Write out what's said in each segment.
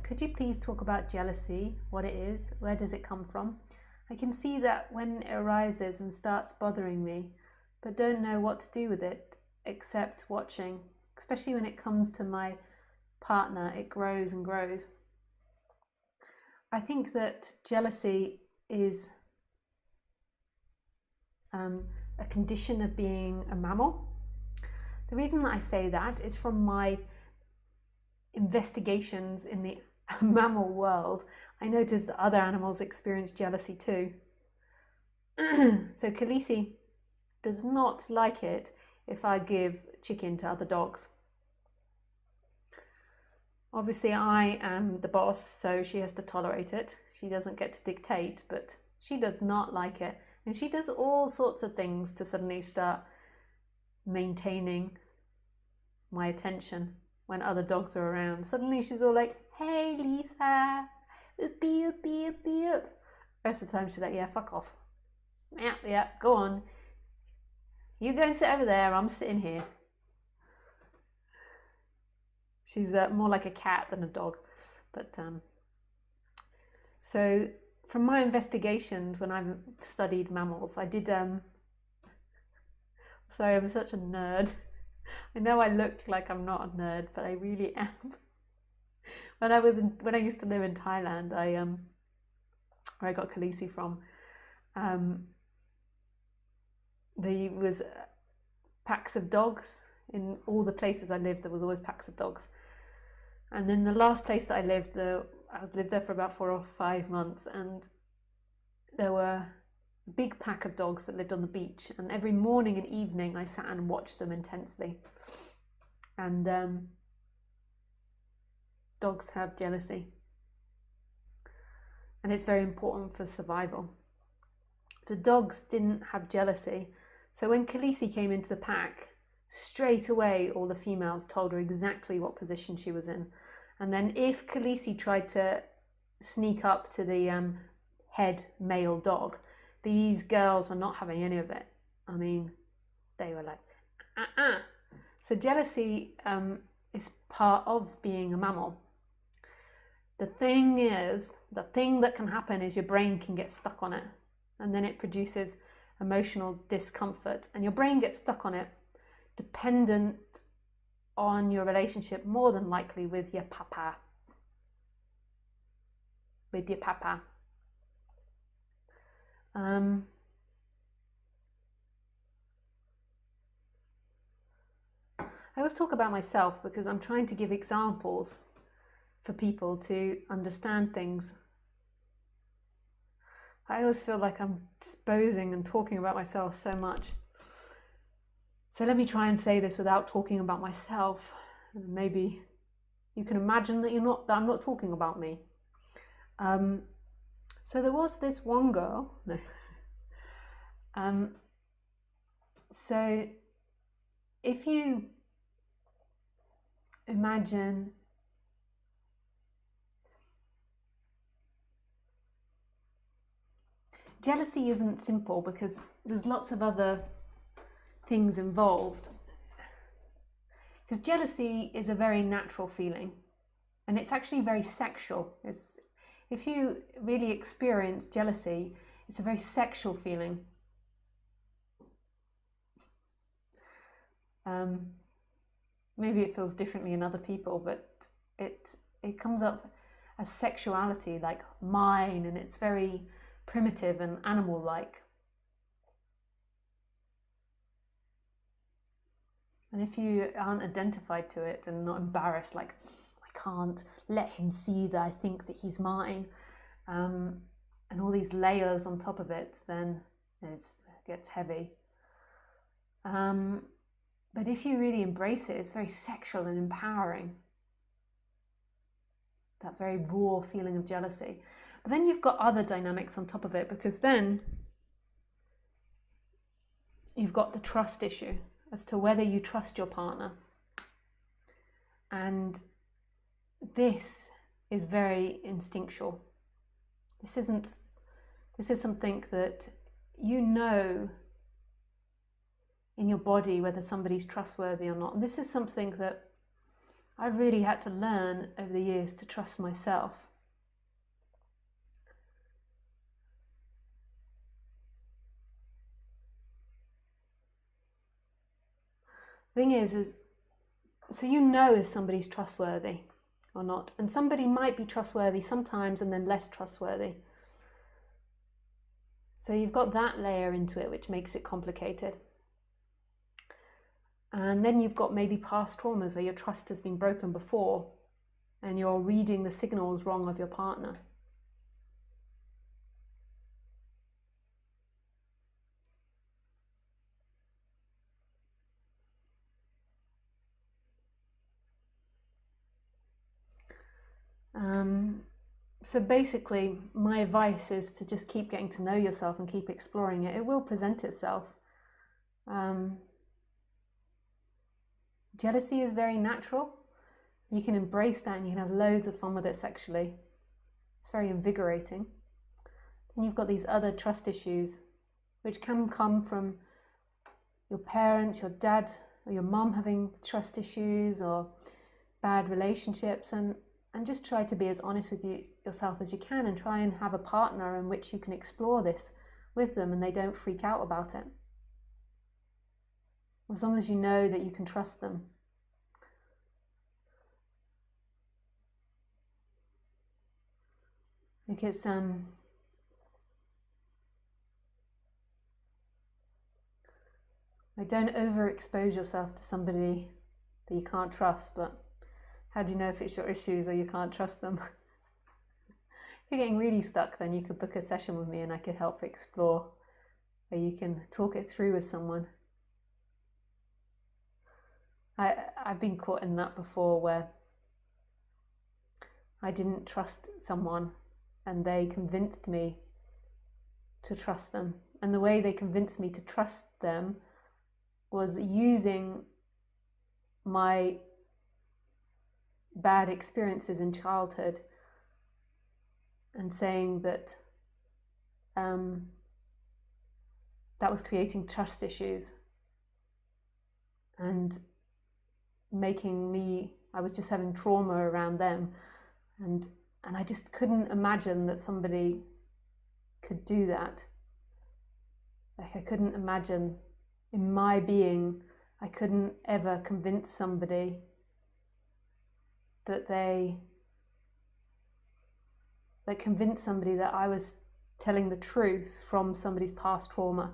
could you please talk about jealousy, what it is, where does it come from? I can see that when it arises and starts bothering me, but don't know what to do with it except watching. Especially when it comes to my partner, it grows and grows. I think that jealousy is a condition of being a mammal. The reason that I say that is from my investigations in the mammal world. I noticed that other animals experience jealousy too. So Khaleesi does not like it if I give chicken to other dogs. Obviously I am the boss, so she has to tolerate it. She doesn't get to dictate, but she does not like it. And she does all sorts of things to suddenly start maintaining my attention when other dogs are around. Suddenly she's all like, hey Lisa, oopie, oopie, oopie, oop. Rest of the time she's like, yeah, fuck off. Yeah, go on. You go and sit over there, I'm sitting here. She's more like a cat than a dog. But so from my investigations when I've studied mammals, I did, sorry, I'm such a nerd. I know I look like I'm not a nerd, but I really am. When I used to live in Thailand, where I got Khaleesi from, there was packs of dogs in all the places I lived. There was always packs of dogs, and then the last place that I lived lived there for about 4 or 5 months, and there were a big pack of dogs that lived on the beach, and every morning and evening I sat and watched them intensely. And dogs have jealousy, and it's very important for survival. The dogs didn't have jealousy, so when Khaleesi came into the pack, straight away all the females told her exactly what position she was in. And then if Khaleesi tried to sneak up to the head male dog, these girls were not having any of it. I mean, they were like, So jealousy is part of being a mammal. The thing that can happen is your brain can get stuck on it, and then it produces emotional discomfort, and your brain gets stuck on it dependent on your relationship, more than likely with your papa. I always talk about myself because I'm trying to give examples for people to understand things. I always feel like I'm exposing and talking about myself so much. So let me try and say this without talking about myself. And maybe you can imagine that I'm not talking about me. So there was this one girl. No. So if you imagine jealousy isn't simple because there's lots of other things involved. Because jealousy is a very natural feeling, and it's actually very sexual. If you really experience jealousy, it's a very sexual feeling. Maybe it feels differently in other people, but it comes up as sexuality, like mine, and it's very primitive and animal-like. And if you aren't identified to it and not embarrassed, like, I can't let him see that I think that he's mine, and all these layers on top of it, then it gets heavy. But if you really embrace it, it's very sexual and empowering. That very raw feeling of jealousy. But then you've got other dynamics on top of it, because then you've got the trust issue as to whether you trust your partner. And this is very instinctual. This is something that you know in your body whether somebody's trustworthy or not. And this is something that I really had to learn over the years to trust myself. Thing is so you know if somebody's trustworthy or not, and somebody might be trustworthy sometimes and then less trustworthy. So you've got that layer into it, which makes it complicated. And then you've got maybe past traumas where your trust has been broken before and you're reading the signals wrong of your partner. So basically, my advice is to just keep getting to know yourself and keep exploring it. It will present itself. Jealousy is very natural. You can embrace that and you can have loads of fun with it sexually. It's very invigorating. And you've got these other trust issues, which can come from your parents, your dad or your mum having trust issues or bad relationships, and just try to be as honest with yourself as you can, and try and have a partner in which you can explore this with them and they don't freak out about it. As long as you know that you can trust them. Because don't overexpose yourself to somebody that you can't trust, but how do you know if it's your issues or you can't trust them? If you're getting really stuck, then you could book a session with me and I could help explore, or you can talk it through with someone. I've been caught in that before, where I didn't trust someone and they convinced me to trust them. And the way they convinced me to trust them was using my bad experiences in childhood and saying that that was creating trust issues and making me, I was just having trauma around them, and I just couldn't imagine that somebody could do that. Like, I couldn't imagine in my being, I couldn't ever convince somebody that that I was telling the truth from somebody's past trauma.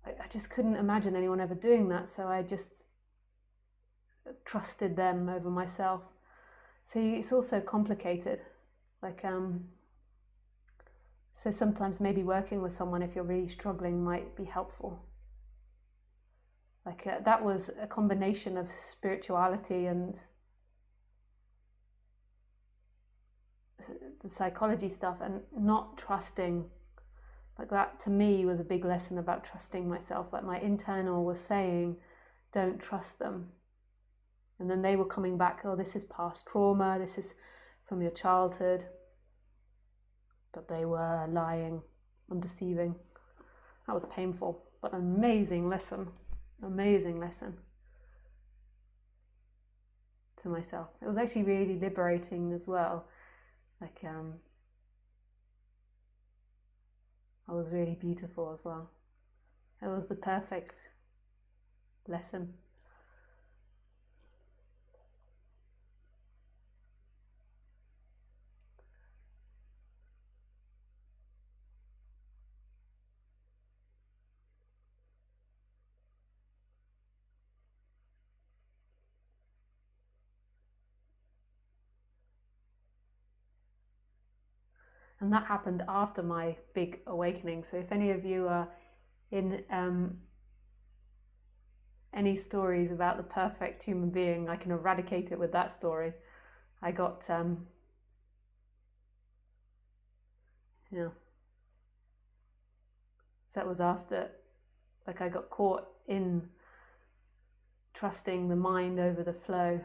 I just couldn't imagine anyone ever doing that, so I just trusted them over myself. So it's also complicated. Like, so sometimes maybe working with someone, if you're really struggling, might be helpful. Like, that was a combination of spirituality and the psychology stuff, and not trusting. Like, that to me was a big lesson about trusting myself. Like, my internal was saying, don't trust them. And then they were coming back, oh, this is past trauma, this is from your childhood. But they were lying and deceiving. That was painful, but an amazing lesson to myself. It was actually really liberating as well. Like, it was really beautiful as well. It was the perfect lesson. And that happened after my big awakening. So if any of you are in any stories about the perfect human being, I can eradicate it with that story. I got, so that was after, like, I got caught in trusting the mind over the flow.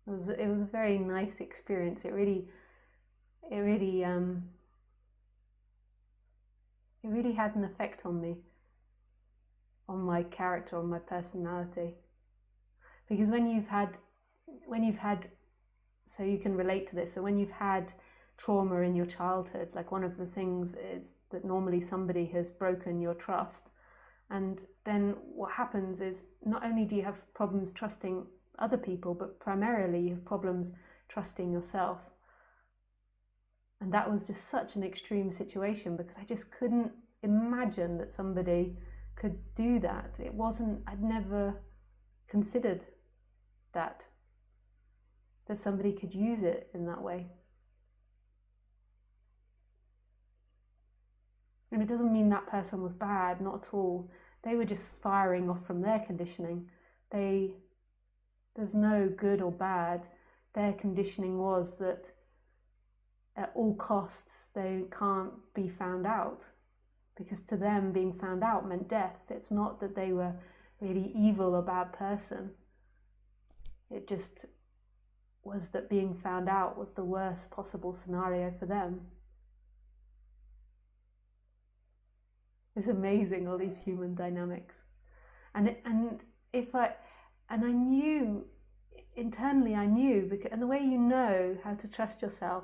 It was a very nice experience. It really It really had an effect on me, on my character, on my personality. Because when you've had, so you can relate to this, so when you've had trauma in your childhood, like one of the things is that normally somebody has broken your trust, and then what happens is not only do you have problems trusting other people, but primarily you have problems trusting yourself. And that was just such an extreme situation, because I just couldn't imagine that somebody could do that. It wasn't, I'd never considered that somebody could use it in that way. And it doesn't mean that person was bad, not at all. They were just firing off from their conditioning. There's no good or bad. Their conditioning was that at all costs they can't be found out, because to them being found out meant death. It's not that they were really evil or bad person. It just was that being found out was the worst possible scenario for them. It's amazing, all these human dynamics. And I knew, internally I knew, because, and the way you know how to trust yourself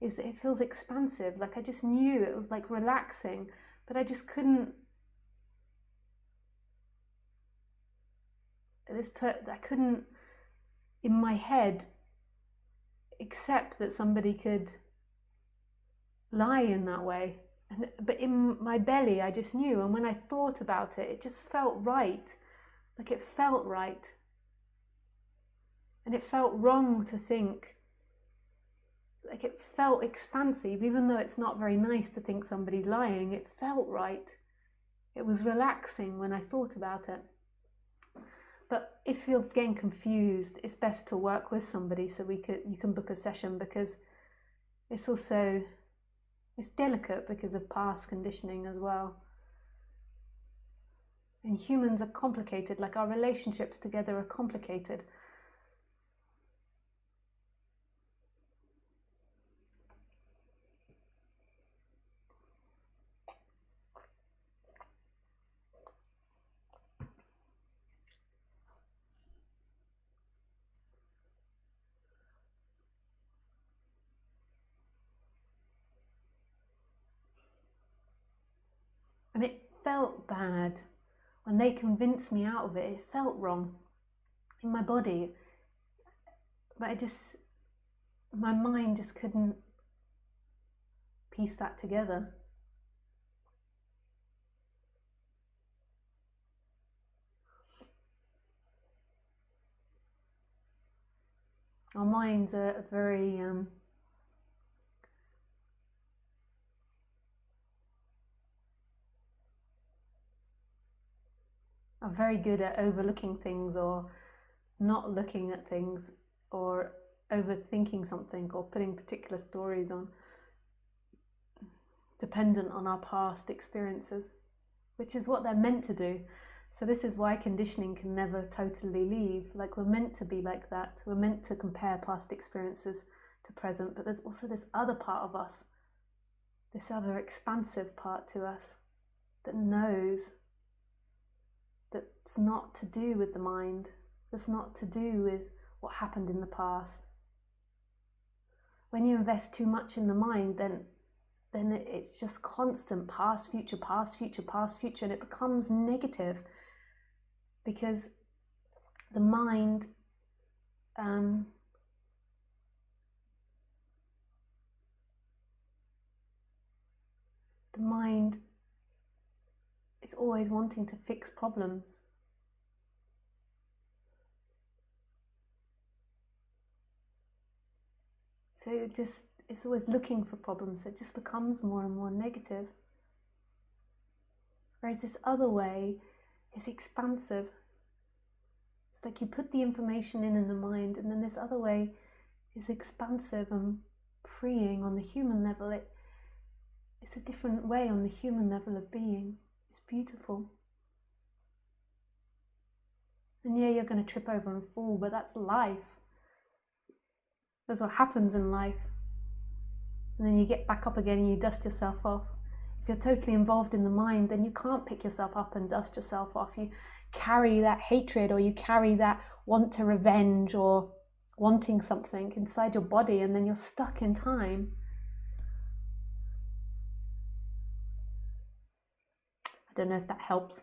is that it feels expansive. Like I just knew it was like relaxing, but I just couldn't, I couldn't in my head accept that somebody could lie in that way. But in my belly I just knew, and when I thought about it, it just felt right. Like it felt right. And it felt wrong to think, like it felt expansive, even though it's not very nice to think somebody's lying. It felt right. It was relaxing when I thought about it. But if you're getting confused, it's best to work with somebody so you can book a session, because it's also, it's delicate because of past conditioning as well. And humans are complicated, like our relationships together are complicated. And it felt bad. When they convinced me out of it, it felt wrong in my body. But my mind just couldn't piece that together. Our minds are very good at overlooking things, or not looking at things, or overthinking something, or putting particular stories on, dependent on our past experiences, which is what they're meant to do. So this is why conditioning can never totally leave. Like, we're meant to be like that. We're meant to compare past experiences to present, but there's also this other part of us, this other expansive part to us that knows that it's not to do with the mind. It's not to do with what happened in the past. When you invest too much in the mind, then it's just constant past, future, past, future, past, future, and it becomes negative, because the mind is always wanting to fix problems. So it's always looking for problems, so it just becomes more and more negative. Whereas this other way is expansive. It's like you put the information in the mind, and then this other way is expansive and freeing on the human level. It's a different way on the human level of being. It's beautiful. And yeah, you're going to trip over and fall, but that's life. That's what happens in life. And then you get back up again and you dust yourself off. If you're totally involved in the mind, then you can't pick yourself up and dust yourself off. You carry that hatred, or you carry that want to revenge or wanting something inside your body, and then you're stuck in time. I don't know if that helps.